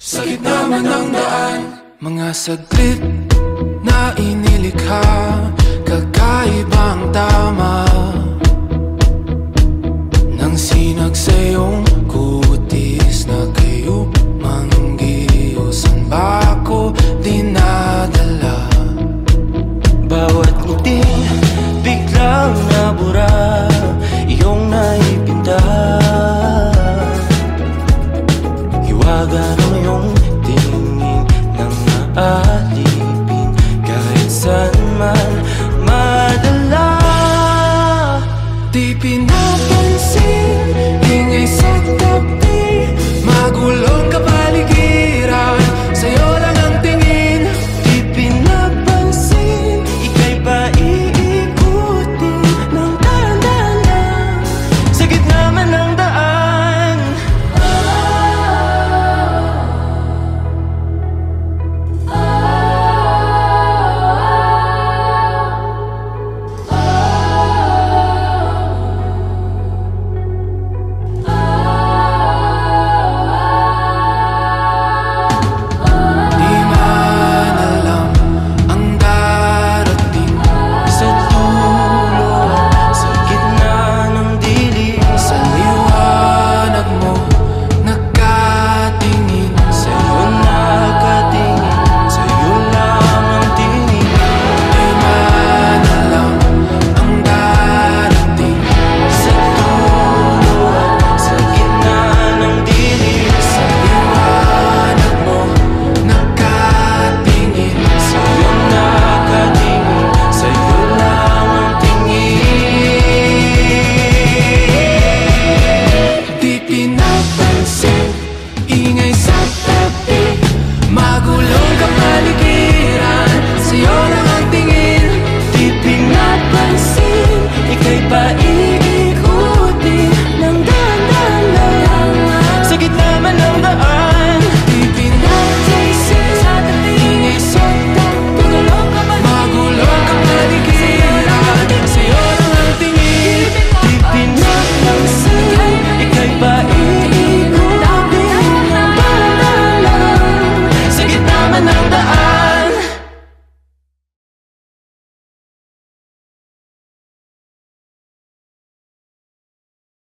Sa gitna man ng daan, mga saglit na inilikha, kakaibang tama nang sinag sa iyong kutis na kayo manggiusan ba ako dinadala? Bawat ngiti biglang nabura, iyong naipinta. Hiwaga ng iyong tingin nang naalipin, kahit saan man madala. Di pinapala